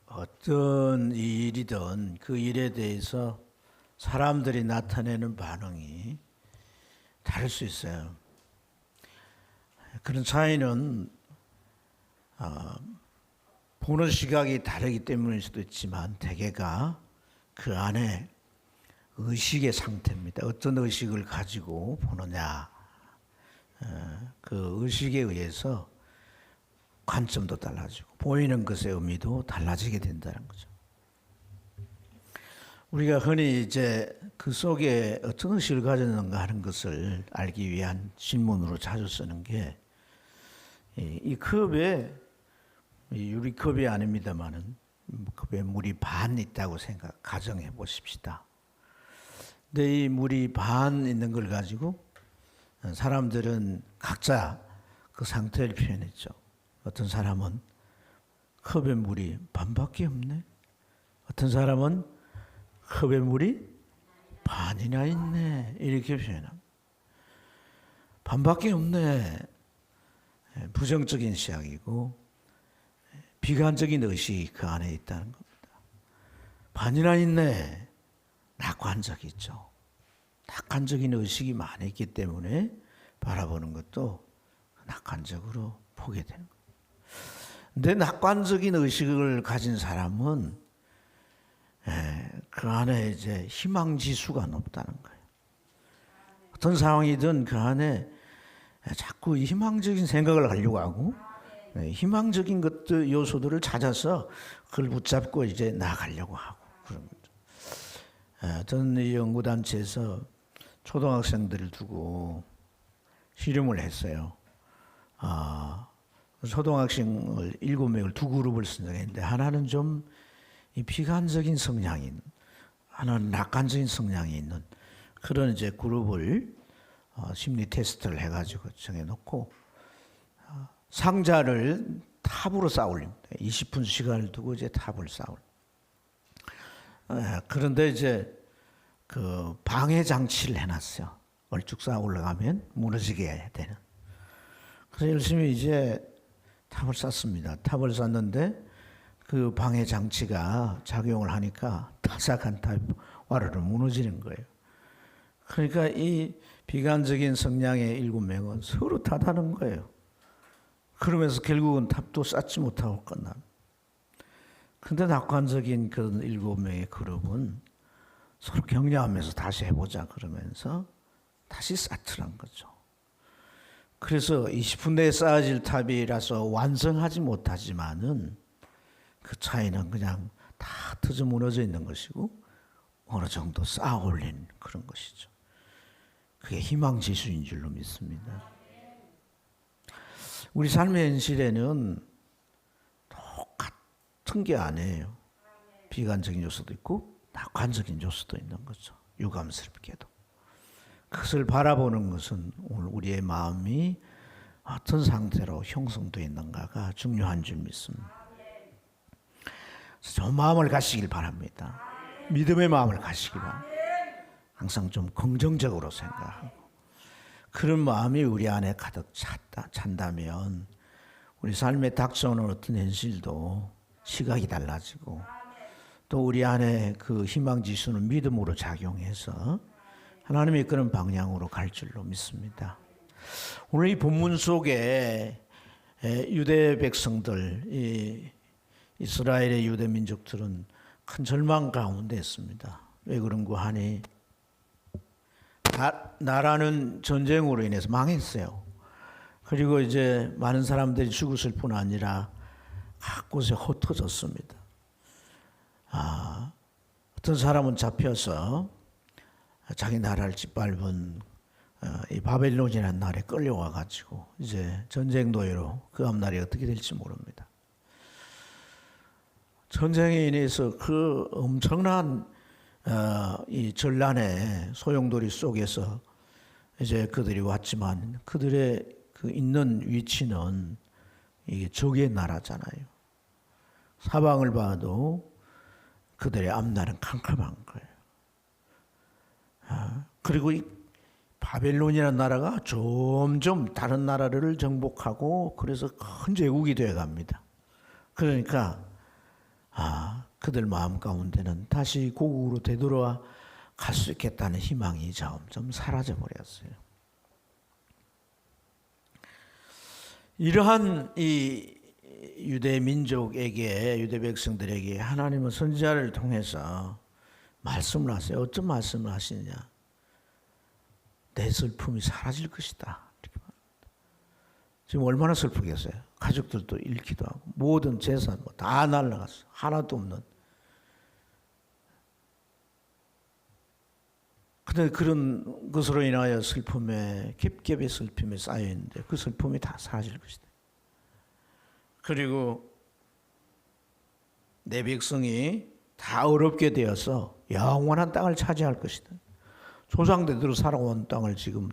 어떤 일이든 그 일에 대해서 사람들이 나타내는 반응이 다를 수 있어요. 그런 차이는 보는 시각이 다르기 때문일 수도 있지만 대개가 그 안에 의식의 상태입니다. 어떤 의식을 가지고 보느냐, 그 의식에 의해서 관점도 달라지고 보이는 것의 의미도 달라지게 된다는 거죠. 우리가 흔히 이제 그 속에 어떤 의식을 가졌는가 하는 것을 알기 위한 질문으로 자주 쓰는 게 이 컵에 유리컵이 아닙니다만은 컵에 물이 반 있다고 가정해 보십시다. 근데 이 물이 반 있는 걸 가지고 사람들은 각자 그 상태를 표현했죠. 어떤 사람은 컵에 물이 반밖에 없네. 어떤 사람은 컵에 물이 반이나 있네. 이렇게 표현합니다. 반밖에 없네. 부정적인 시각이고 비관적인 의식이 그 안에 있다는 겁니다. 반이나 있네. 낙관적이죠. 낙관적인 의식이 많이 있기 때문에 바라보는 것도 낙관적으로 보게 되는 거예요. 근데 낙관적인 의식을 가진 사람은 그 안에 이제 희망 지수가 높다는 거예요. 어떤 상황이든 그 안에 자꾸 희망적인 생각을 하려고 하고 희망적인 것들 요소들을 찾아서 그걸 붙잡고 이제 나가려고 하고 그런 거죠. 어떤 연구단체에서 초등학생들을 두고 실험을 했어요. 초등학생을 7명을 두 그룹을 선정했는데 하나는 좀 비관적인 성향이 있는, 하나는 낙관적인 성향이 있는 그런 이제 그룹을 심리 테스트를 해가지고 정해놓고 상자를 탑으로 쌓아올립니다. 20분 시간을 두고 이제 탑을 쌓아올립니다. 그런데 이제 그 방해 장치를 해놨어요. 얼쭉 쌓아 올라가면 무너지게 되는. 그래서 열심히 이제 탑을 쌓습니다. 탑을 쌓는데 그 방해 장치가 작용을 하니까 타삭한 탑이 와르르 무너지는 거예요. 그러니까 이 비관적인 성향의 7명은 서로 탓하는 거예요. 그러면서 결국은 탑도 쌓지 못하고 끝납니다. 그런데 낙관적인 그런 7명의 그룹은 서로 격려하면서 다시 해보자 그러면서 다시 쌓더란 거죠. 그래서 20분 내에 쌓아질 탑이라서 완성하지 못하지만은 그 차이는 그냥 다 터져 무너져 있는 것이고 어느 정도 쌓아 올린 그런 것이죠. 그게 희망 지수인 줄로 믿습니다. 우리 삶의 현실에는 똑같은 게 아니에요. 비관적인 요소도 있고 낙관적인 요소도 있는 거죠. 유감스럽게도. 그것을 바라보는 것은 오늘 우리의 마음이 어떤 상태로 형성되어 있는가가 중요한 줄 믿습니다. 좋은 마음을 가지시길 바랍니다. 믿음의 마음을 가지시길 바랍니다. 항상 좀 긍정적으로 생각하고 그런 마음이 우리 안에 가득 찬다면 우리 삶에 닥쳐오는 어떤 현실도 시각이 달라지고 또 우리 안에 그 희망 지수는 믿음으로 작용해서 하나님의 이끄는 방향으로 갈 줄로 믿습니다. 오늘 이 본문 속에 유대 백성들, 이스라엘의 유대 민족들은 큰 절망 가운데 있습니다. 왜 그런고 하니 나라는 전쟁으로 인해서 망했어요. 그리고 이제 많은 사람들이 죽었을 뿐 아니라 곳곳에 흩어졌습니다. 어떤 사람은 잡혀서 자기 나라를 짓밟은 이 바벨론이라는 나라에 끌려와 가지고 이제 전쟁 노예로 그 앞날이 어떻게 될지 모릅니다. 전쟁에 인해서 그 엄청난 이 전란의 소용돌이 속에서 이제 그들이 왔지만 그들의 그 있는 위치는 이게 적의 나라잖아요. 사방을 봐도 그들의 앞날은 캄캄한 거예요. 그리고 이 바벨론이라는 나라가 점점 다른 나라를 정복하고 그래서 큰 제국이 되어 갑니다. 그러니까 그들 마음 가운데는 다시 고국으로 되돌아와 갈 수 있겠다는 희망이 점점 사라져 버렸어요. 이러한 이 유대 민족에게, 유대 백성들에게 하나님은 선지자를 통해서 말씀을 하세요. 어떤 말씀을 하시느냐? 내 슬픔이 사라질 것이다. 이렇게 말합니다. 지금 얼마나 슬프겠어요? 가족들도 잃기도 하고 모든 재산 다 날라갔어. 하나도 없는. 그런데 그런 것으로 인하여 슬픔에 깊게 슬픔에 쌓여 있는데 그 슬픔이 다 사라질 것이다. 그리고 내 백성이 다 어렵게 되어서 영원한 땅을 차지할 것이다. 조상대대로 살아온 땅을 지금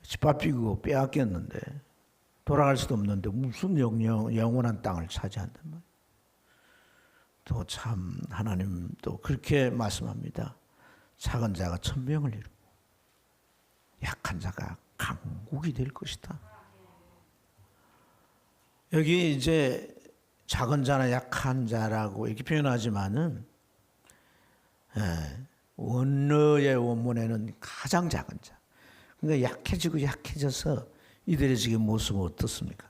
짓밟히고 빼앗겼는데 돌아갈 수도 없는데 무슨 영원한 땅을 차지한단 말이에요. 또 참 하나님도 그렇게 말씀합니다. 작은 자가 천명을 이루고 약한 자가 강국이 될 것이다. 여기 이제 작은 자나 약한 자라고 이렇게 표현하지만은 원어의 원문에는 가장 작은 자. 그러니까 약해지고 약해져서 이들의 지금 모습은 어떻습니까?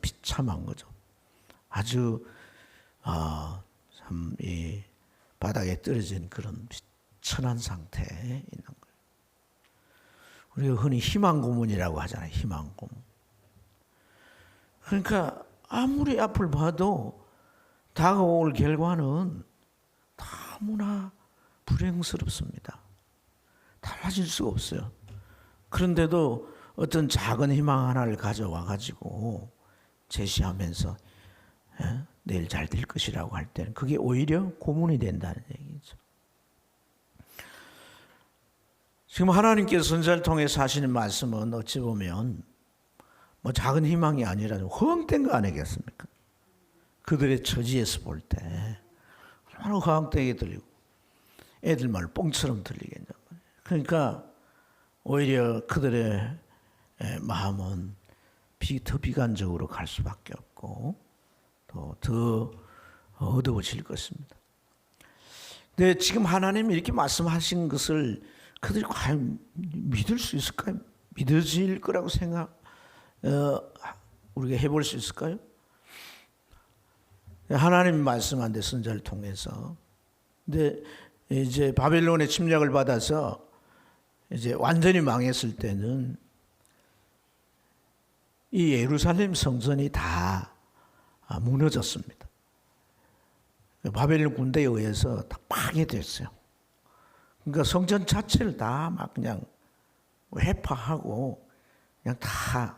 비참한 거죠. 아주 참 이 바닥에 떨어진 그런 비천한 상태에 있는 거예요. 우리가 흔히 희망 고문이라고 하잖아요. 희망 고문. 그러니까 아무리 앞을 봐도 다가올 결과는 너무나 불행스럽습니다. 달라질 수가 없어요. 그런데도 어떤 작은 희망 하나를 가져와 가지고 제시하면서 내일 잘 될 것이라고 할 때는 그게 오히려 고문이 된다는 얘기죠. 지금 하나님께서 선지자를 통해서 하시는 말씀은 어찌 보면 작은 희망이 아니라 좀 허황된 거 아니겠습니까? 그들의 처지에서 볼 때 얼마나 허황되게 들리고 애들 말 뻥처럼 들리겠냐 말이에요. 그러니까 오히려 그들의 마음은 더 비관적으로 갈 수밖에 없고 또 더 어두워질 것입니다. 근데 지금 하나님이 이렇게 말씀하신 것을 그들이 과연 믿을 수 있을까요? 믿어질 거라고 우리가 해볼 수 있을까요? 하나님 말씀한데 선지자를 통해서. 근데 이제 바벨론의 침략을 받아서 이제 완전히 망했을 때는 이 예루살렘 성전이 다 무너졌습니다. 바벨론 군대에 의해서 다 파괴됐어요. 그러니까 성전 자체를 다 막 그냥 회파하고 그냥 다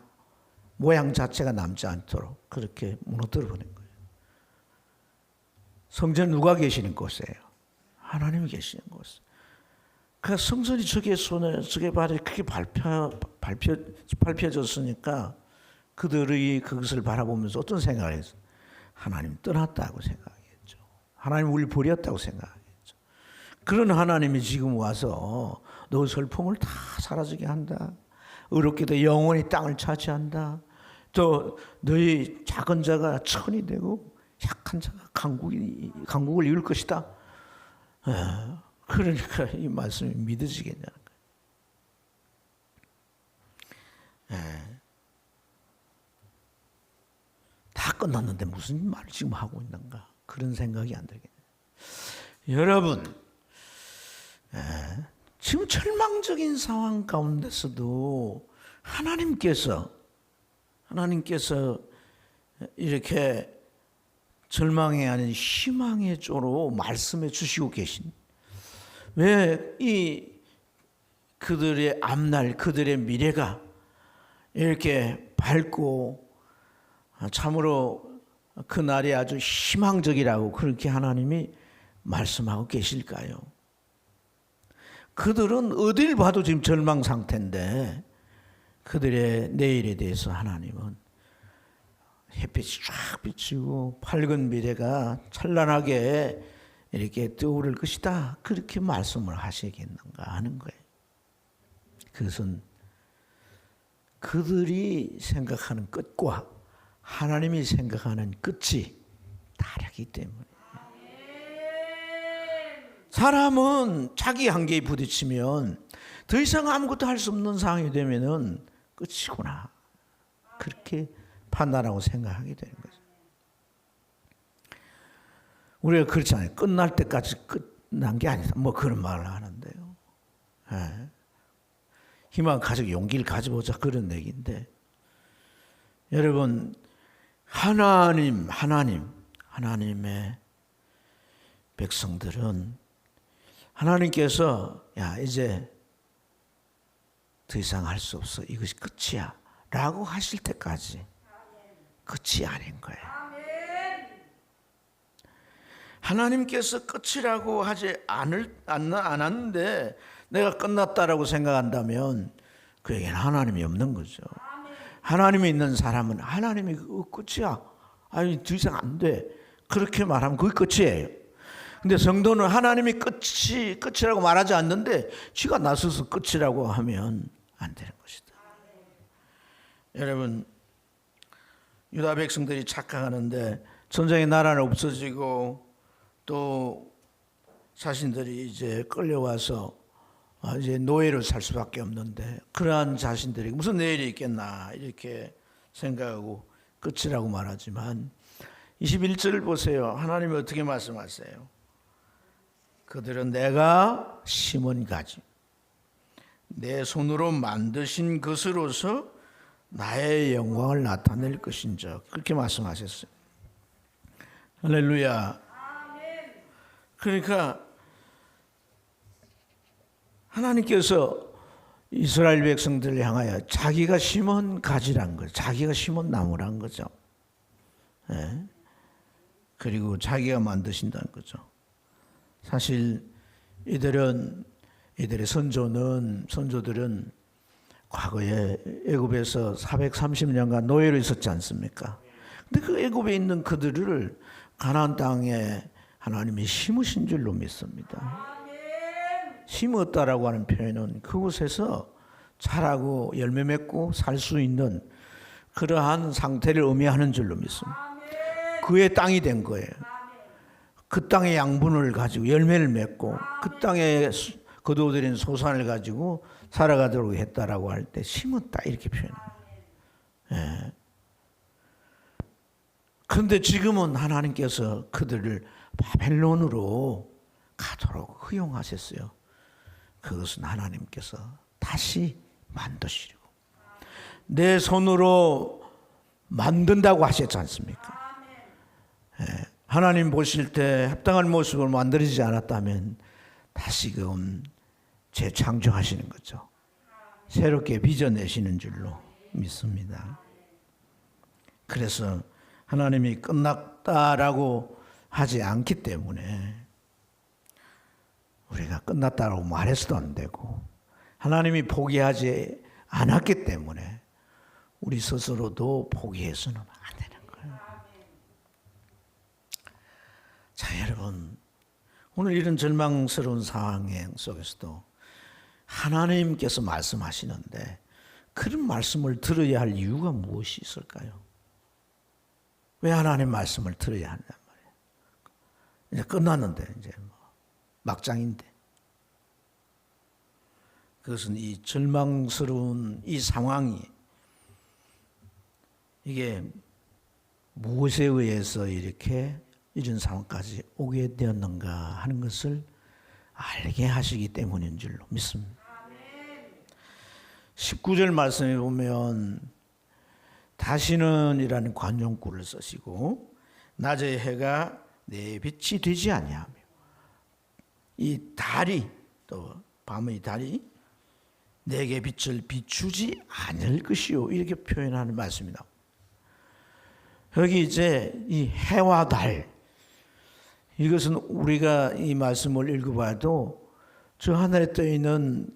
모양 자체가 남지 않도록 그렇게 무너뜨려 버린 거예요. 성전 누가 계시는 곳이에요? 하나님이 계시는 곳. 그 성전이 적의 손에 적의 발에 크게 밟혀졌으니까 그들이 그것을 바라보면서 어떤 생각을 했어요? 하나님 떠났다고 생각했죠. 하나님 우리를 버렸다고 생각했죠. 그런 하나님이 지금 와서 너 슬픔을 다 사라지게 한다. 어렵게도 영원히 땅을 차지한다. 또 너희 작은 자가 천이 되고 약한 자가 강국을 이룰 것이다. 그러니까 이 말씀이 믿어지겠냐는 거예요. 다 끝났는데 무슨 말을 지금 하고 있는가 그런 생각이 안 들겠네요. 여러분 지금 절망적인 상황 가운데서도 하나님께서 이렇게 절망이 아닌 희망의 조로 말씀해 주시고 계신 왜 이 그들의 앞날 그들의 미래가 이렇게 밝고 참으로 그 날이 아주 희망적이라고 그렇게 하나님이 말씀하고 계실까요? 그들은 어딜 봐도 지금 절망 상태인데 그들의 내일에 대해서 하나님은 햇빛이 쫙 비치고 밝은 미래가 찬란하게 이렇게 떠오를 것이다. 그렇게 말씀을 하시겠는가 하는 거예요. 그것은 그들이 생각하는 끝과 하나님이 생각하는 끝이 다르기 때문에. 사람은 자기 한계에 부딪히면 더 이상 아무것도 할 수 없는 상황이 되면은 끝이구나, 그렇게 판단하고 생각하게 되는 거죠. 우리가 그렇지 않아요. 끝날 때까지 끝난 게 아니다, 뭐 그런 말을 하는데요. 예. 희망 가지고 용기를 가져보자, 그런 얘기인데, 여러분, 하나님의 백성들은 하나님께서 야 이제 더 이상 할 수 없어, 이것이 끝이야 라고 하실 때까지 끝이 아닌 거예요. 하나님께서 끝이라고 하지 않았는데 내가 끝났다라고 생각한다면 그에게는 하나님이 없는 거죠. 하나님이 있는 사람은 하나님이 끝이야, 아니 더 이상 안 돼, 그렇게 말하면 그게 끝이에요. 근데 성도는 하나님이 끝이라고 말하지 않는데 지가 나서서 끝이라고 하면 안 되는 것이다. 여러분, 유다 백성들이 착각하는데 전쟁의 나라는 없어지고 또 자신들이 이제 끌려와서 이제 노예로 살 수밖에 없는데, 그러한 자신들이 무슨 내일이 있겠나 이렇게 생각하고 끝이라고 말하지만 21절을 보세요. 하나님이 어떻게 말씀하세요? 그들은 내가 심은 가지, 내 손으로 만드신 것으로서 나의 영광을 나타낼 것인즉, 그렇게 말씀하셨어요. 할렐루야. 그러니까 하나님께서 이스라엘 백성들을 향하여 자기가 심은 가지란 거죠. 자기가 심은 나무란 거죠. 네. 그리고 자기가 만드신다는 거죠. 사실 이들의 선조들은 과거에 애굽에서 430년간 노예로 있었지 않습니까? 근데 그 애굽에 있는 그들을 가나안 땅에 하나님이 심으신 줄로 믿습니다. 심었다라고 하는 표현은 그곳에서 자라고 열매 맺고 살 수 있는 그러한 상태를 의미하는 줄로 믿습니다. 그의 땅이 된 거예요. 그 땅의 양분을 가지고 열매를 맺고 그 땅에 거두어들인 소산을 가지고 살아가도록 했다라고 할 때 심었다, 이렇게 표현합니다. 예. 그런데 지금은 하나님께서 그들을 바벨론으로 가도록 허용하셨어요. 그것은 하나님께서 다시 만드시려고, 내 손으로 만든다고 하셨지 않습니까? 예. 하나님 보실 때 합당한 모습으로 만들어지지 않았다면 다시금 재창조하시는 거죠. 새롭게 빚어내시는 줄로 믿습니다. 그래서 하나님이 끝났다라고 하지 않기 때문에 우리가 끝났다고 말해서도 안 되고, 하나님이 포기하지 않았기 때문에 우리 스스로도 포기해서는 안 되는 거예요. 자, 여러분, 오늘 이런 절망스러운 상황 속에서도 하나님께서 말씀하시는데 그런 말씀을 들어야 할 이유가 무엇이 있을까요? 왜 하나님 말씀을 들어야 한단 말이에요? 이제 끝났는데, 이제 막장인데. 그것은 이 절망스러운 이 상황이 이게 무엇에 의해서 이렇게 이런 상황까지 오게 되었는가 하는 것을 알게 하시기 때문인 줄로 믿습니다. 19절 말씀에 보면 다시는 이라는 관용구를 쓰시고 낮의 해가 내 빛이 되지 아니하며, 이 달이 또 밤의 달이 내게 빛을 비추지 않을 것이요, 이렇게 표현하는 말씀입니다. 여기 이제 이 해와 달, 이것은 우리가 이 말씀을 읽어봐도 저 하늘에 떠 있는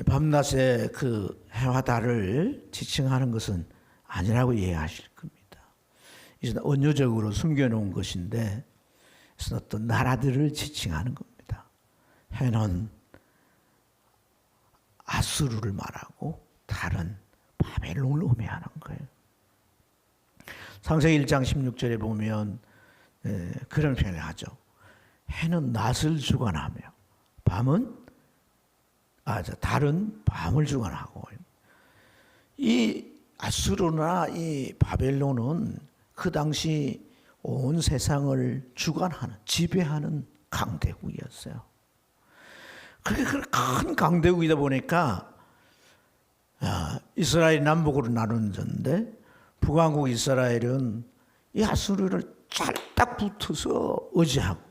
밤낮의 그 해와 달을 지칭하는 것은 아니라고 이해하실 겁니다. 이것은 언어적으로 숨겨놓은 것인데, 이것은 어떤 나라들을 지칭하는 겁니다. 해는 아수르를 말하고 달은 바벨론을 의미하는 거예요. 창세기 1장 16절에 보면 그런 표현을 하죠. 해는 낮을 주관하며 달은 밤을 주관하고, 이 아수르나 이 바벨론은 그 당시 온 세상을 주관하는, 지배하는 강대국이었어요. 그렇게 큰 강대국이다 보니까 이스라엘이 남북으로 나누어졌는데 북왕국 이스라엘은 이 아수르를 잘 딱 붙어서 의지하고,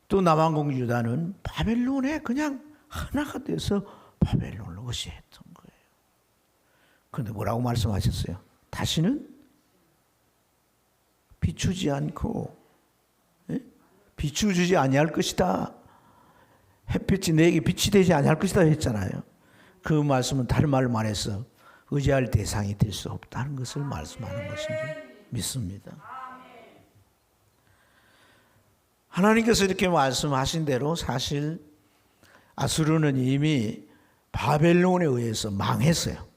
또 남왕국 유다는 바벨론에 그냥 하나가 돼서 바벨론을 의지했던 거예요. 그런데 뭐라고 말씀하셨어요? 다시는 비추지 않고 비추주지 아니할 것이다. 햇빛이 내게 빛이 되지 아니할 것이다 했잖아요. 그 말씀은 다른 말로 말해서 의지할 대상이 될 수 없다는 것을 말씀하는 것인 줄 믿습니다. 하나님께서 이렇게 말씀하신 대로 사실 아수르는 이미 바벨론에 의해서 망했어요.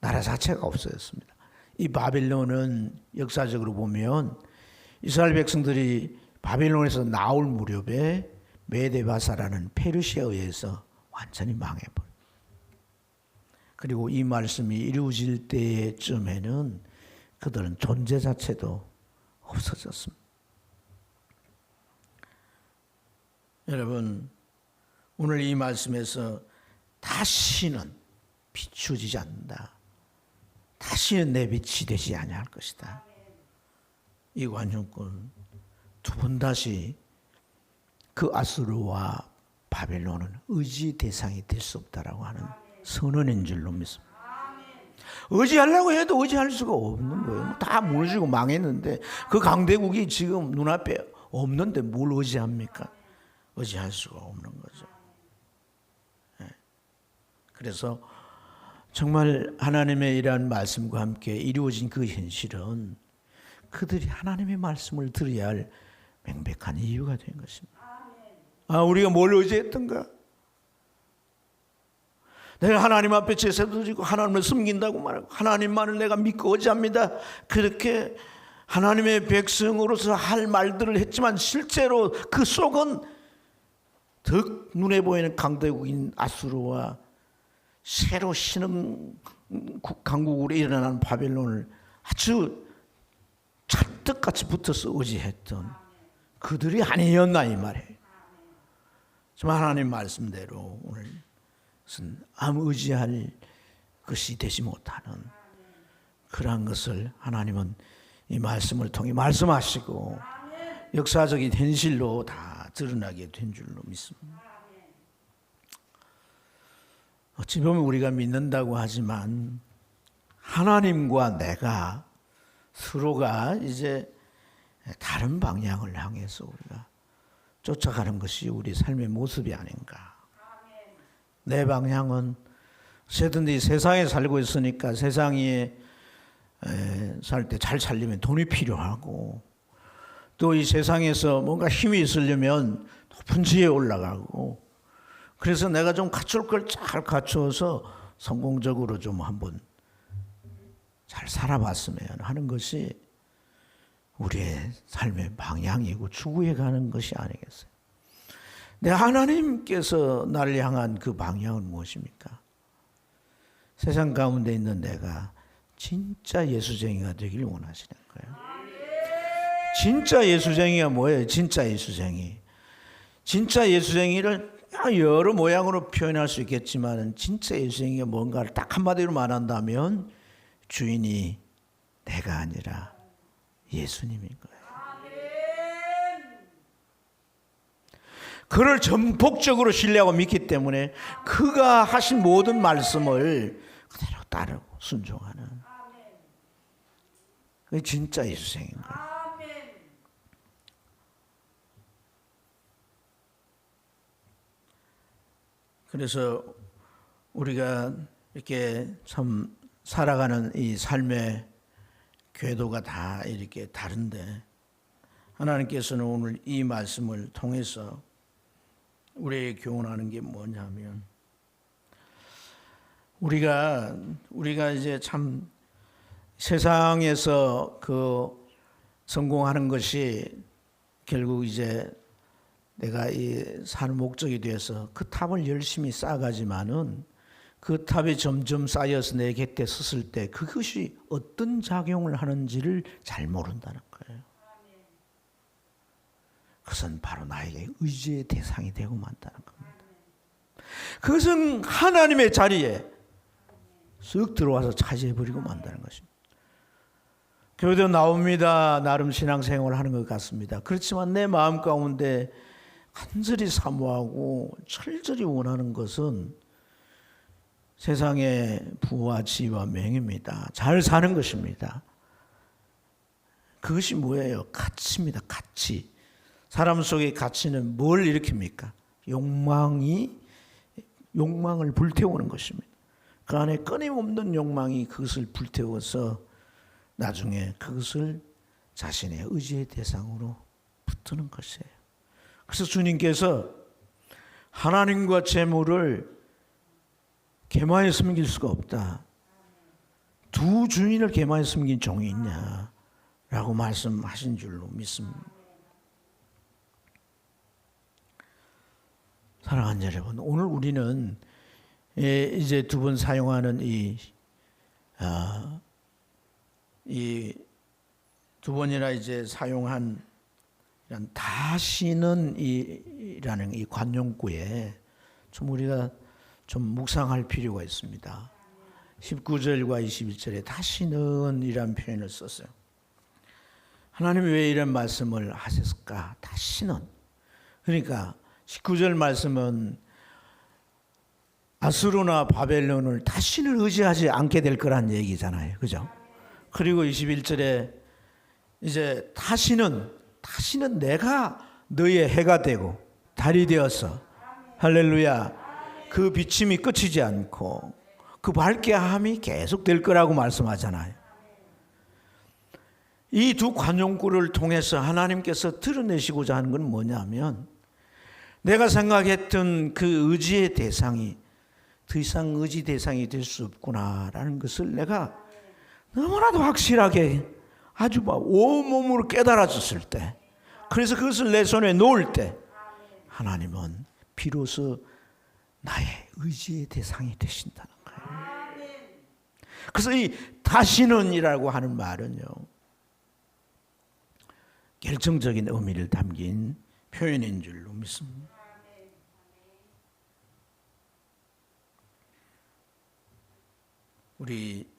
나라 자체가 없어졌습니다. 이 바벨론은 역사적으로 보면 이스라엘 백성들이 바벨론에서 나올 무렵에 메데바사라는 페르시아에 의해서 완전히 망해버려요. 그리고 이 말씀이 이루어질 때쯤에는 그들은 존재 자체도 없어졌습니다. 여러분, 오늘 이 말씀에서 다시는 비추어지지 않는다. 다시는 내 빛이 되지 아니할 것이다. 이 관용권 두 번 다시 그 아수르와 바벨론은 의지 대상이 될 수 없다라고 하는 선언인 줄로 믿습니다. 의지하려고 해도 의지할 수가 없는 거예요. 다 무너지고 망했는데 그 강대국이 지금 눈앞에 없는데 뭘 의지합니까? 의지할 수가 없는 거죠. 그래서 정말 하나님의 이러한 말씀과 함께 이루어진 그 현실은 그들이 하나님의 말씀을 들어야 할 명백한 이유가 된 것입니다. 우리가 뭘 의지했던가? 내가 하나님 앞에 제사도 드리고 하나님을 숨긴다고 말하고 하나님만을 내가 믿고 의지합니다. 그렇게 하나님의 백성으로서 할 말들을 했지만 실제로 그 속은 더 눈에 보이는 강대국인 아수르와 새로 신흥 강국으로 일어나는 바벨론을 아주 찰떡같이 붙어서 의지했던 그들이 아니었나 이 말이에요. 정말 하나님 말씀대로 오늘은 아무 의지할 것이 되지 못하는 그러한 것을 하나님은 이 말씀을 통해 말씀하시고 역사적인 현실로 다 드러나게 된 줄로 믿습니다. 어찌 보면 우리가 믿는다고 하지만 하나님과 내가 서로가 이제 다른 방향을 향해서 우리가 쫓아가는 것이 우리 삶의 모습이 아닌가. 내 방향은 어쨌든 세상에 살고 있으니까 세상에 살 때 잘 살려면 돈이 필요하고 또 이 세상에서 뭔가 힘이 있으려면 높은 지에 올라가고 그래서 내가 좀 갖출 걸 잘 갖추어서 성공적으로 좀 한번 잘 살아봤으면 하는 것이 우리의 삶의 방향이고 추구해 가는 것이 아니겠어요? 내 하나님께서 나를 향한 그 방향은 무엇입니까? 세상 가운데 있는 내가 진짜 예수쟁이가 되길 원하시는 거예요. 진짜 예수쟁이가 뭐예요? 진짜 예수쟁이. 진짜 예수쟁이를 여러 모양으로 표현할 수 있겠지만 진짜 예수쟁이가 뭔가를 딱 한마디로 말한다면 주인이 내가 아니라 예수님인 거예요. 그를 전폭적으로 신뢰하고 믿기 때문에 그가 하신 모든 말씀을 그대로 따르고 순종하는 그게 진짜 예수생인 거예요. 그래서 우리가 이렇게 참 살아가는 이 삶의 궤도가 다 이렇게 다른데 하나님께서는 오늘 이 말씀을 통해서 우리에게 교훈하는 게 뭐냐면 우리가 이제 참 세상에서 그 성공하는 것이 결국 이제 내가 이 사는 목적이 돼서 그 탑을 열심히 쌓아가지만은 그 탑이 점점 쌓여서 내 곁에 섰을 때 그것이 어떤 작용을 하는지를 잘 모른다는 거예요. 그것은 바로 나에게 의지의 대상이 되고 만다는 겁니다. 그것은 하나님의 자리에 쓱 들어와서 차지해버리고 만다는 것입니다. 교회도 나옵니다. 나름 신앙생활을 하는 것 같습니다. 그렇지만 내 마음 가운데 간절히 사모하고 철저히 원하는 것은 세상의 부와 지위와 명예입니다. 잘 사는 것입니다. 그것이 뭐예요? 가치입니다. 가치. 사람 속의 가치는 뭘 일으킵니까? 욕망을 불태우는 것입니다. 그 안에 끊임없는 욕망이 그것을 불태워서 나중에 그것을 자신의 의지의 대상으로 붙드는 것이에요. 그래서 주님께서 하나님과 재물을 계마에 숨길 수가 없다. 두 주인을 계마에 숨긴 종이 있냐라고 말씀하신 줄로 믿습니다. 사랑하는 여러분, 오늘 우리는 이제 두 번 사용하는 이 두 번이나 이제 사용한 이런 다시는 이라는 이 관용구에 좀 우리가 좀 묵상할 필요가 있습니다. 19절과 21절에 다시는 이란 표현을 썼어요. 하나님이 왜 이런 말씀을 하셨을까? 다시는. 그러니까 19절 말씀은 아수르나 바벨론을 다시는 의지하지 않게 될 거란 얘기잖아요. 그죠? 그리고 21절에 이제 다시는 내가 너의 해가 되고 달이 되어서 할렐루야 그 비침이 끝이지 않고 그 밝게 함이 계속 될 거라고 말씀하잖아요. 이 두 관용구를 통해서 하나님께서 드러내시고자 하는 건 뭐냐면 내가 생각했던 그 의지의 대상이 더 이상 의지 대상이 될 수 없구나라는 것을 내가 너무나도 확실하게 아주 온몸으로 깨달아졌을 때, 그래서 그것을 내 손에 놓을 때 하나님은 비로소 나의 의지의 대상이 되신다는 거예요. 그래서 이 다시는이라고 하는 말은요, 결정적인 의미를 담긴 표현인 줄로 믿습니다.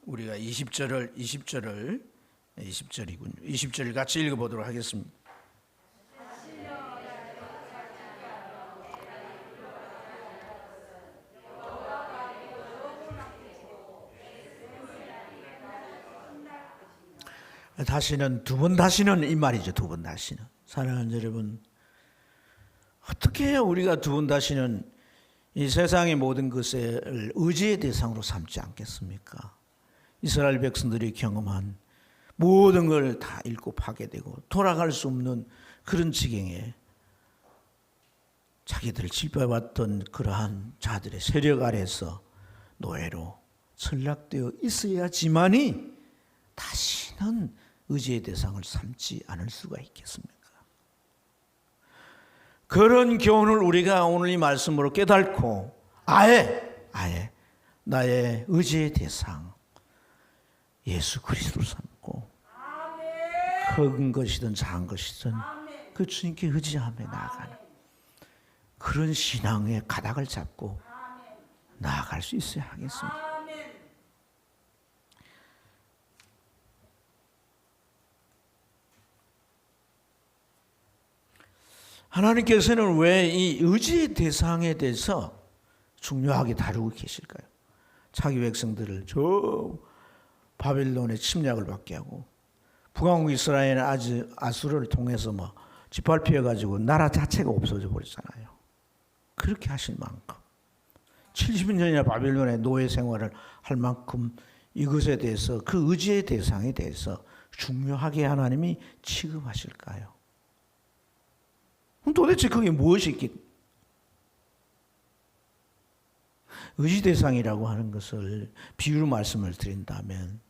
우리가 20절을 20절을 같이 읽어보도록 하겠습니다. 다시는 두 번 다시는 이 말이죠. 두 번 다시는. 사랑하는 여러분, 어떻게 우리가 두 번 다시는 이 세상의 모든 것을 의지의 대상으로 삼지 않겠습니까? 이스라엘 백성들이 경험한 모든 걸 다 잃고 파괴되고 돌아갈 수 없는 그런 지경에 자기들을 지배받던 그러한 자들의 세력 아래서 노예로 전락되어 있어야지만이 다시는 의지의 대상을 삼지 않을 수가 있겠습니까? 그런 교훈을 우리가 오늘 이 말씀으로 깨닫고 아예 나의 의지의 대상 예수 그리스도를 삼고 큰 것이든 작은 것이든 그 주님께 의지하며 나아가는 그런 신앙의 가닥을 잡고 나아갈 수 있어야 하겠습니다. 하나님께서는 왜 이 의지의 대상에 대해서 중요하게 다루고 계실까요? 자기 백성들을 저 바벨론의 침략을 받게 하고 북왕국 이스라엘은 아수르를 통해서 짓밟혀가지고 나라 자체가 없어져 버렸잖아요. 그렇게 하실 만큼 70년이나 바벨론의 노예 생활을 할 만큼 이것에 대해서 그 의지의 대상에 대해서 중요하게 하나님이 취급하실까요? 도대체 그게 무엇이겠? 의지 대상이라고 하는 것을 비유로 말씀을 드린다면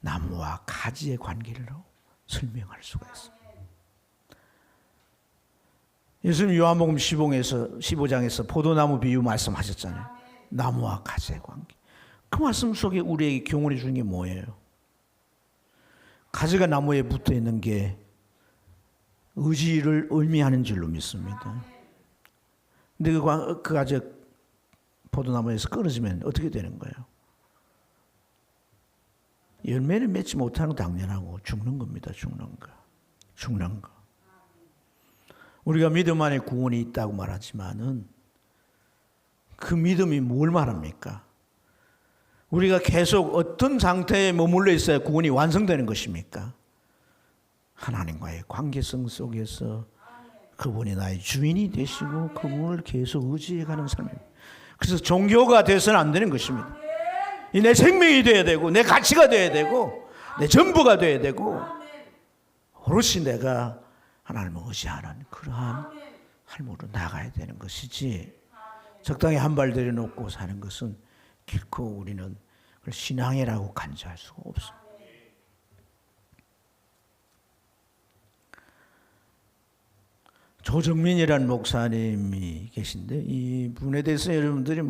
나무와 가지의 관계로 설명할 수가 있습니다. 예수님 요한복음 15장에서 포도나무 비유 말씀하셨잖아요. 나무와 가지의 관계. 그 말씀 속에 우리에게 교훈해 주는 게 뭐예요? 가지가 나무에 붙어 있는 게 의지를 의미하는 줄로 믿습니다. 근데 그 가지 포도나무에서 끊어지면 어떻게 되는 거예요? 열매를 맺지 못하는 거 당연하고 죽는 겁니다. 죽는 거. 우리가 믿음 안에 구원이 있다고 말하지만은 그 믿음이 뭘 말합니까? 우리가 계속 어떤 상태에 머물러 있어야 구원이 완성되는 것입니까? 하나님과의 관계성 속에서 그분이 나의 주인이 되시고 그분을 계속 의지해가는 삶입니다. 그래서 종교가 돼서는 안 되는 것입니다. 내 생명이 되어야 되고 내 가치가 되어야 되고 내 전부가 되어야 되고 오롯이 내가 하나님을 의지하는 그러한 삶으로 나가야 되는 것이지, 적당히 한 발 들여놓고 사는 것은 결코 우리는 그걸 신앙이라고 간주할 수가 없습니다. 조정민이라는 목사님이 계신데 이 분에 대해서 여러분들이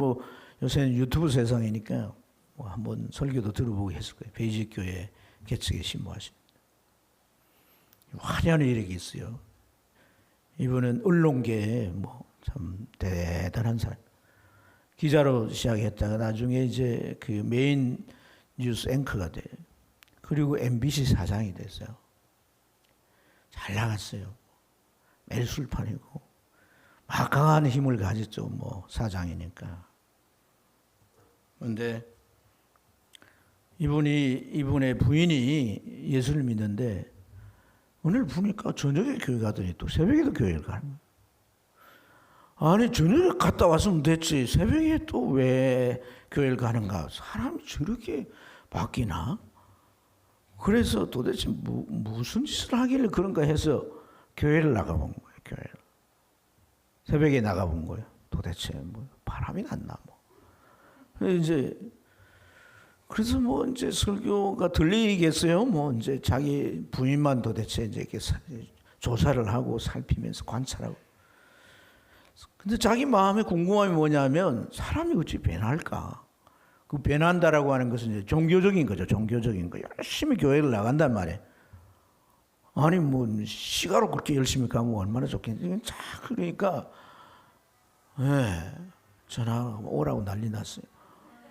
요새는 유튜브 세상이니까 한번 설교도 들어보고 했을 거예요. 베이직 교회 개척에 신모하신 화려한 이력이 있어요. 이분은 언론계에 참 대단한 사람. 기자로 시작했다가 나중에 이제 그 메인 뉴스 앵커가 돼요. 그리고 MBC 사장이 됐어요. 잘 나갔어요. 매일 술판이고 막강한 힘을 가졌죠. 사장이니까. 그런데 이분의 부인이 예수를 믿는데 오늘 보니까 저녁에 교회 가더니 또 새벽에도 교회를 가는 거예요. 아니 저녁에 갔다 왔으면 됐지 새벽에 또 왜 교회를 가는가? 사람이 저렇게 바뀌나? 그래서 도대체 무슨 짓을 하길래 그런가 해서 교회를 나가본 거예요. 교회를. 새벽에 나가본 거예요. 도대체 바람이 났나 그래서 이제 설교가 들리겠어요. 이제 자기 부인만 도대체 이제 이렇게 조사를 하고 살피면서 관찰하고. 근데 자기 마음에 궁금함이 뭐냐면 사람이 어찌 변할까? 그 변한다라고 하는 것은 이제 종교적인 거죠. 종교적인 거. 열심히 교회를 나간단 말이에요. 아니 시가로 그렇게 열심히 가면 얼마나 좋겠는지. 그러니까 전화 오라고 난리 났어요.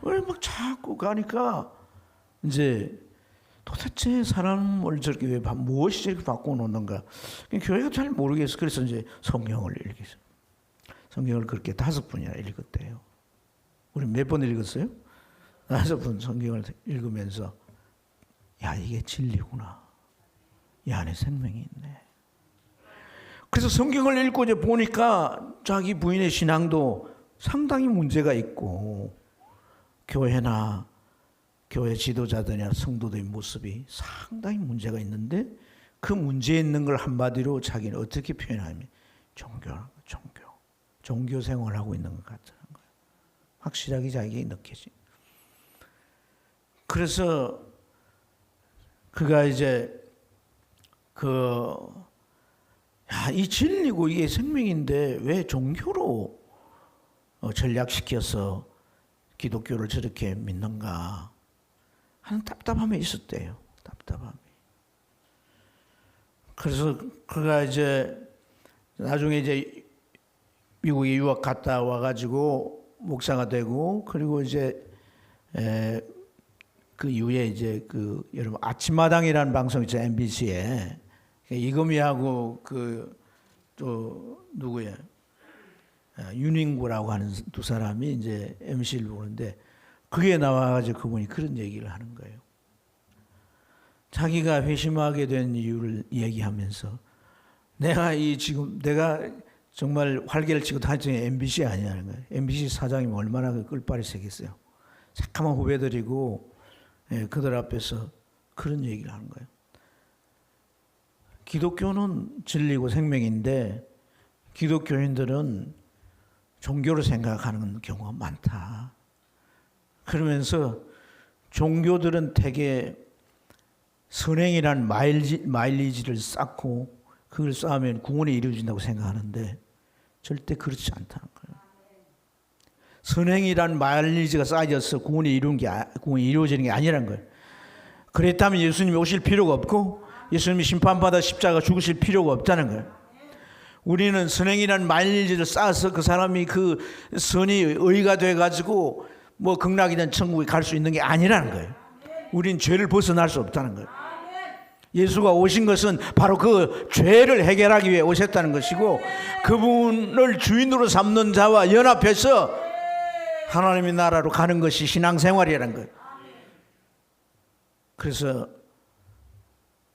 왜 자꾸 가니까 이제 도대체 사람을 저렇게 왜 무엇이 저렇게 바꿔놓는가? 교회가 잘 모르겠어. 그래서 이제 성경을 읽겠어요. 성경을 그렇게 5번이나 읽었대요. 우리 몇 번 읽었어요? 5번 성경을 읽으면서 이게 진리구나. 이 안에 생명이 있네. 그래서 성경을 읽고 이제 보니까 자기 부인의 신앙도 상당히 문제가 있고 교회나 교회 지도자들이나 성도들의 모습이 상당히 문제가 있는데 그 문제 있는 걸 한마디로 자기는 어떻게 표현하냐면 종교 생활을 하고 있는 것 같다는 거예요. 확실하게 자기에게 느껴지. 그래서 그가 이제 이 진리고 이게 생명인데 왜 종교로 전략시켜서 기독교를 저렇게 믿는가 하는 답답함이 있었대요. 답답함이. 그래서 그가 이제 나중에 이제 미국에 유학 갔다 와가지고 목사가 되고 그리고 이제 그 이후에 이제 여러분 아침마당이라는 방송 있죠. MBC에 이금희하고 또 누구야? 윤인구라고 하는 두 사람이 이제 MC를 보는데 그게 나와가지고 그분이 그런 얘기를 하는 거예요. 자기가 회심하게 된 이유를 얘기하면서 내가 정말 활개를 치고 다녔더니 MBC 아니냐는 거예요. MBC 사장이면 얼마나 끌바리 세겠어요. 새까만 후배들이고 그들 앞에서 그런 얘기를 하는 거예요. 기독교는 진리고 생명인데 기독교인들은 종교를 생각하는 경우가 많다. 그러면서 종교들은 되게 선행이라는 마일리지를 쌓고 그걸 쌓으면 구원이 이루어진다고 생각하는데 절대 그렇지 않다는 거예요. 선행이란 마일리지가 쌓여서 구원이 이루어지는 게 아니라는 거예요. 그랬다면 예수님이 오실 필요가 없고 예수님이 심판받아 십자가 죽으실 필요가 없다는 거예요. 우리는 선행이란 마일리지를 쌓아서 그 사람이 그 선이 의가 돼가지고 뭐 극락이든 천국에 갈 수 있는 게 아니라는 거예요. 우린 죄를 벗어날 수 없다는 거예요. 예수가 오신 것은 바로 그 죄를 해결하기 위해 오셨다는 것이고 그분을 주인으로 삼는 자와 연합해서 하나님의 나라로 가는 것이 신앙생활이라는 거예요. 그래서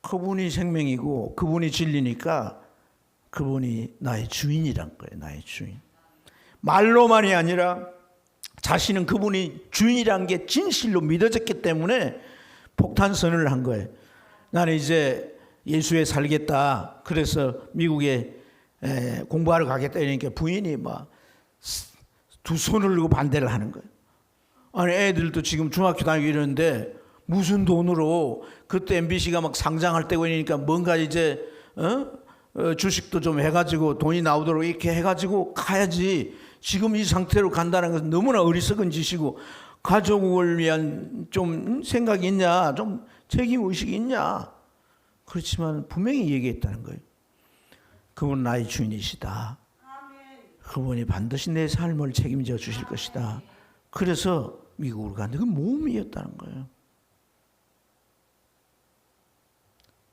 그분이 생명이고 그분이 진리니까 그분이 나의 주인이란 거예요. 나의 주인. 말로만이 아니라 자신은 그분이 주인이란 게 진실로 믿어졌기 때문에 폭탄선언을 한 거예요. 나는 이제 예수에 살겠다. 그래서 미국에 공부하러 가겠다. 이러니까 부인이 막 두 손을 들고 반대를 하는 거예요. 아니 애들도 지금 중학교 다니고 이러는데 무슨 돈으로 그때 MBC가 막 상장할 때고 이러니까 뭔가 이제 주식도 좀 해가지고 돈이 나오도록 이렇게 해가지고 가야지. 지금 이 상태로 간다는 것은 너무나 어리석은 짓이고 가족을 위한 좀 생각이 있냐, 좀 책임의식이 있냐. 그렇지만 분명히 얘기했다는 거예요. 그분은 나의 주인이시다. 그분이 반드시 내 삶을 책임져 주실 것이다. 그래서 미국으로 갔는데 그 모험이었다는 거예요.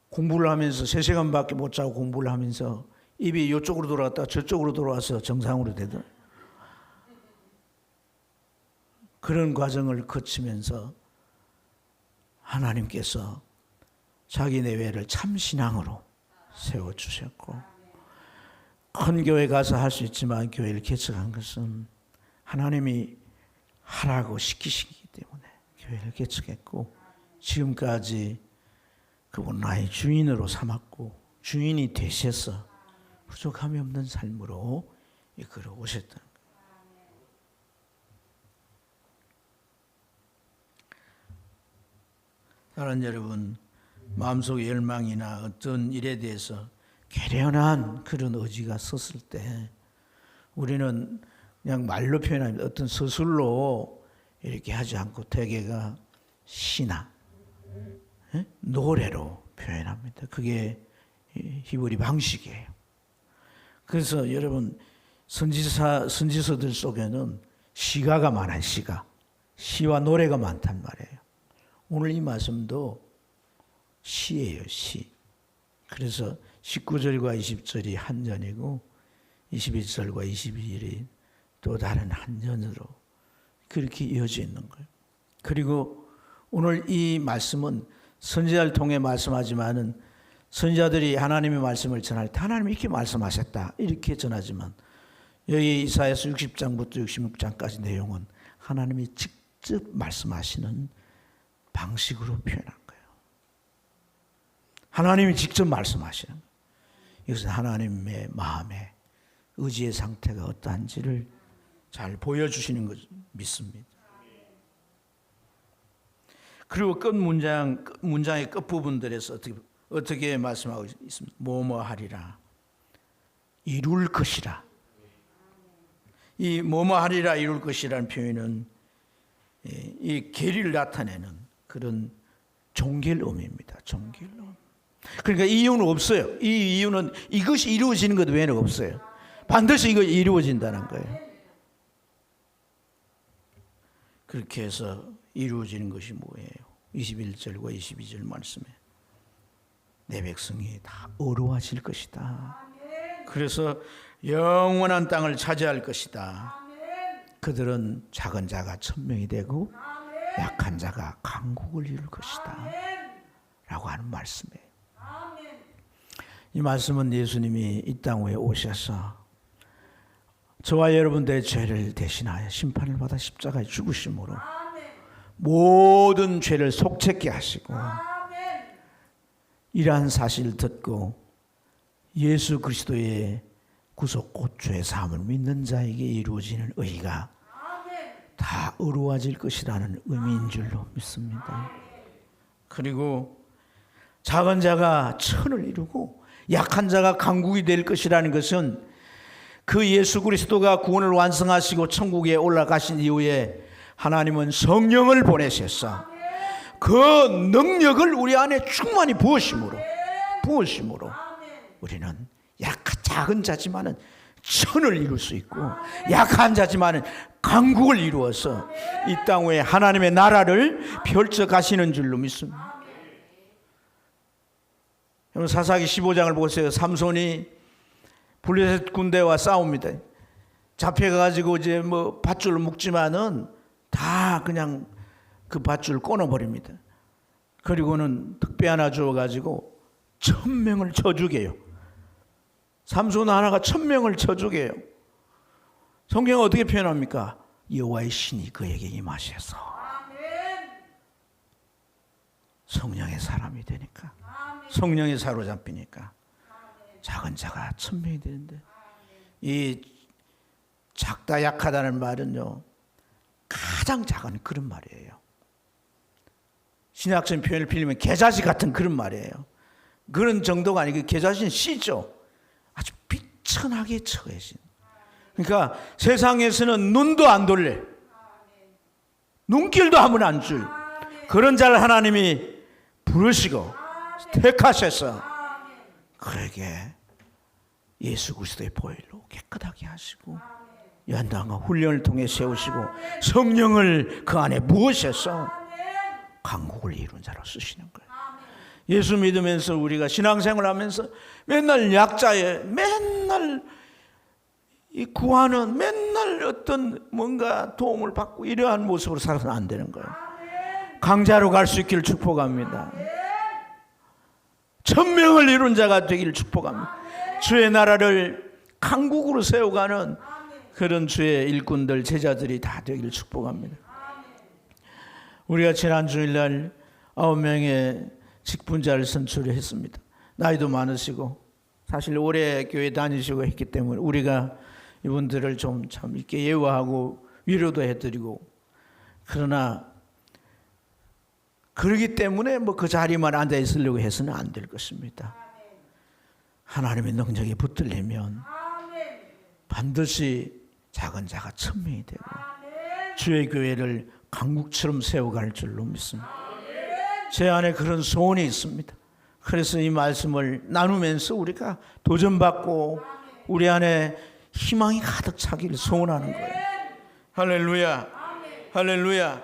공부를 하면서 3시간밖에 못 자고 공부를 하면서 입이 이쪽으로 돌아갔다가 저쪽으로 돌아와서 정상으로 되더라고요. 그런 과정을 거치면서 하나님께서 자기 내외를 참신앙으로 세워주셨고 큰 교회 가서 할 수 있지만 교회를 개척한 것은 하나님이 하라고 시키시기 때문에 교회를 개척했고 지금까지 그분 나의 주인으로 삼았고 주인이 되셔서 부족함이 없는 삶으로 이끌어 오셨다는 거예요. 사랑하는 여러분, 마음속 열망이나 어떤 일에 대해서 계련한 그런 의지가 섰을 때 우리는 그냥 말로 표현하면 어떤 서술로 이렇게 하지 않고 대개가 시나 노래로 표현합니다. 그게 히브리 방식이에요. 그래서 여러분 선지서들 속에는 시가가 많아요. 시와 노래가 많단 말이에요. 오늘 이 말씀도 시예요. 시. 그래서 19절과 20절이 한 전이고 21절과 22절이 또 다른 한 전으로 그렇게 이어져 있는 거예요. 그리고 오늘 이 말씀은 선지자를 통해 말씀하지만은 선지자들이 하나님의 말씀을 전할 때 하나님이 이렇게 말씀하셨다 이렇게 전하지만 여기 이사야서 60장부터 66장까지 내용은 하나님이 직접 말씀하시는 방식으로 표현한 거예요. 하나님이 직접 말씀하시는 거예요. 이것은 하나님의 마음의 의지의 상태가 어떠한지를 잘 보여주시는 것 믿습니다. 그리고 문장의 끝부분들에서 어떻게 말씀하고 있습니까? 뭐뭐하리라, 이룰 것이라. 이 뭐뭐하리라 이룰 것이라는 표현은 이 계리를 나타내는 그런 종결음입니다. 종결음. 그러니까 이유는 없어요. 이 이유는 이것이 이루어지는 것 외에는 없어요. 반드시 이거 이루어진다는 거예요. 그렇게 해서 이루어지는 것이 뭐예요? 21절과 22절 말씀에 내 백성이 다 어루하실 것이다. 그래서 영원한 땅을 차지할 것이다. 그들은 작은 자가 천명이 되고 약한 자가 강국을 이룰 것이다. 라고 하는 말씀이에요. 이 말씀은 예수님이 이 땅 위에 오셔서 저와 여러분들의 죄를 대신하여 심판을 받아 십자가에 죽으심으로 모든 죄를 속죄케 하시고 이러한 사실을 듣고 예수 그리스도의 구속 곧 죄 사함을 믿는 자에게 이루어지는 의가 다 이루어질 것이라는 의미인 줄로 믿습니다. 그리고 작은 자가 천을 이루고 약한 자가 강국이 될 것이라는 것은 그 예수 그리스도가 구원을 완성하시고 천국에 올라가신 이후에 하나님은 성령을 보내셨어. 그 능력을 우리 안에 충만히 부으심으로 우리는 작은 자지만은 천을 이룰 수 있고, 약한 자지만은 강국을 이루어서 이 땅 위에 하나님의 나라를 펼쳐 가시는 줄로 믿습니다. 여러분, 사사기 15장을 보세요. 삼손이 블레셋 군대와 싸웁니다. 잡혀가지고 이제 뭐 밧줄을 묶지만은 다 그냥 그 밧줄 끊어버립니다. 그리고는 특배 하나 주어가지고 1000명을 쳐 죽여요. 삼손 하나가 1000명을 쳐 죽여요. 성경은 어떻게 표현합니까? 여호와의 신이 그에게 임하셔서 성령의 사람이 되니까, 성령에 사로잡히니까 작은 자가 1000명이 되는데, 이 작다 약하다는 말은요, 가장 작은 그런 말이에요. 신약적인 표현을 빌리면 개자식 같은 그런 말이에요. 그런 정도가 아니고 개자식은 씨죠. 아주 비천하게 처해진. 그러니까 세상에서는 눈도 안 돌릴, 눈길도 한번 안 줄 그런 자를 하나님이 부르시고 택하셔서 그에게 예수 그리스도의 보혈로 깨끗하게 하시고 연단과 훈련을 통해 세우시고 성령을 그 안에 부으셔서 강국을 이룬 자로 쓰시는 거예요. 예수 믿으면서 우리가 신앙생활을 하면서 맨날 약자에 맨날 이 구하는, 맨날 어떤 뭔가 도움을 받고 이러한 모습으로 살아서는 안 되는 거예요. 강자로 갈 수 있기를 축복합니다. 1000명을 이룬 자가 되기를 축복합니다. 주의 나라를 강국으로 세워가는 그런 주의 일꾼들, 제자들이 다 되기를 축복합니다. 우리가 지난 주일날 9명의 직분자를 선출했습니다. 나이도 많으시고 사실 오래 교회 다니시고 했기 때문에 우리가 이분들을 좀 참 이렇게 예우하고 위로도 해드리고, 그러나 그러기 때문에 뭐 그 자리만 앉아 있으려고 해서는 안 될 것입니다. 하나님의 능력이 붙들려면 반드시 작은 자가 1000명이 되고 주의 교회를 강국처럼 세워갈 줄로 믿습니다. 제 안에 그런 소원이 있습니다. 그래서 이 말씀을 나누면서 우리가 도전받고 우리 안에 희망이 가득 차기를 소원하는 거예요. 할렐루야, 할렐루야.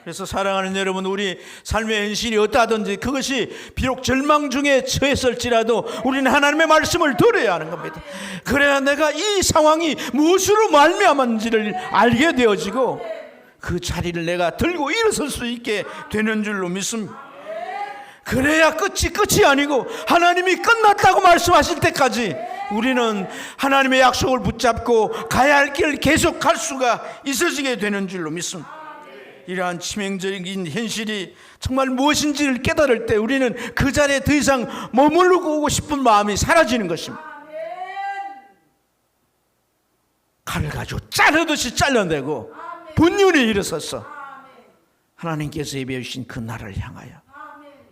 그래서 사랑하는 여러분, 우리 삶의 현실이 어떠하든지 그것이 비록 절망 중에 처했을지라도 우리는 하나님의 말씀을 들어야 하는 겁니다. 그래야 내가 이 상황이 무엇으로 말미암았는지를 알게 되어지고 그 자리를 내가 들고 일어설 수 있게 되는 줄로 믿습니다. 그래야 끝이 아니고 하나님이 끝났다고 말씀하실 때까지 우리는 하나님의 약속을 붙잡고 가야 할 길을 계속 갈 수가 있어지게 되는 줄로 믿습니다. 이러한 치명적인 현실이 정말 무엇인지를 깨달을 때 우리는 그 자리에 더 이상 머무르고 오고 싶은 마음이 사라지는 것입니다. 칼을 가지고 자르듯이 잘라내고 분율이 일어서서 하나님께서 예비해 주신 그 나라를 향하여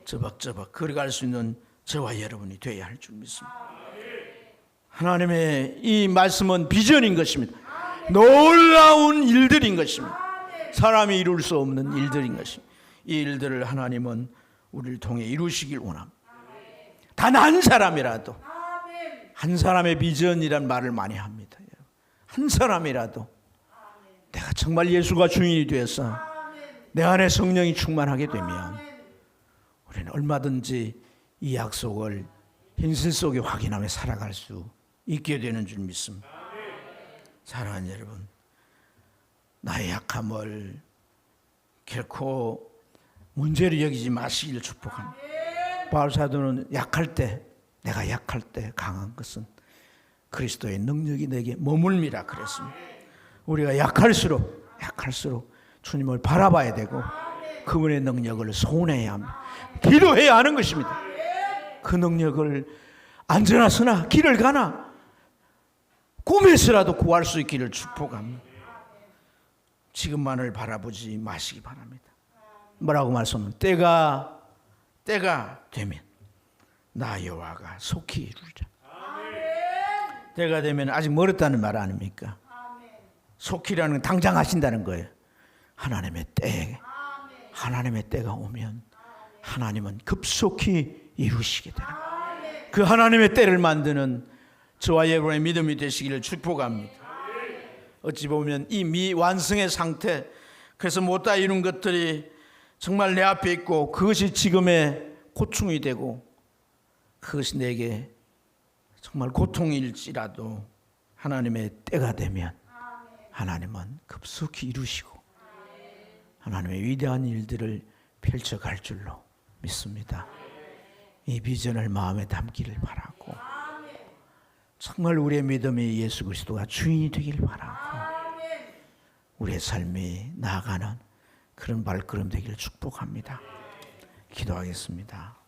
저벅저벅 걸어갈 수 있는 저와 여러분이 되어야 할 줄 믿습니다. 하나님의 이 말씀은 비전인 것입니다. 놀라운 일들인 것입니다. 사람이 이룰 수 없는 일들인 것입니다. 이 일들을 하나님은 우리를 통해 이루시길 원합니다. 단 한 사람이라도, 한 사람의 비전이란 말을 많이 합니다. 한 사람이라도 내가 정말 예수가 주인이 되어서 내 안에 성령이 충만하게 되면 우리는 얼마든지 이 약속을 현실 속에 확인하며 살아갈 수 있게 되는 줄 믿습니다. 사랑하는 여러분, 나의 약함을 결코 문제로 여기지 마시기를 축복합니다. 바울 사도는 내가 약할 때 강한 것은 그리스도의 능력이 내게 머물미라 그랬습니다. 우리가 약할수록 주님을 바라봐야 되고 그분의 능력을 소원해야 합니다. 기도해야 하는 것입니다. 그 능력을 안전하서나 길을 가나 꿈에서라도 구할 수 있기를 축복합니다. 지금만을 바라보지 마시기 바랍니다. 뭐라고 말씀하면 때가 되면 나 여호와가 속히 이루리라. 때가 되면 아직 멀었다는 말 아닙니까? 속히라는 건 당장 하신다는 거예요. 하나님의 때가 오면 하나님은 급속히 이루시게 되는 거예요. 그 하나님의 때를 만드는 저와 여러분의 믿음이 되시기를 축복합니다. 어찌 보면 이 미완성의 상태, 그래서 못다 이룬 것들이 정말 내 앞에 있고 그것이 지금의 고충이 되고 그것이 내게 정말 고통일지라도 하나님의 때가 되면 하나님은 급속히 이루시고 하나님의 위대한 일들을 펼쳐갈 줄로 믿습니다. 이 비전을 마음에 담기를 바라고 정말 우리의 믿음이 예수 그리스도가 주인이 되길 바라고 우리의 삶이 나아가는 그런 발걸음 되기를 축복합니다. 기도하겠습니다.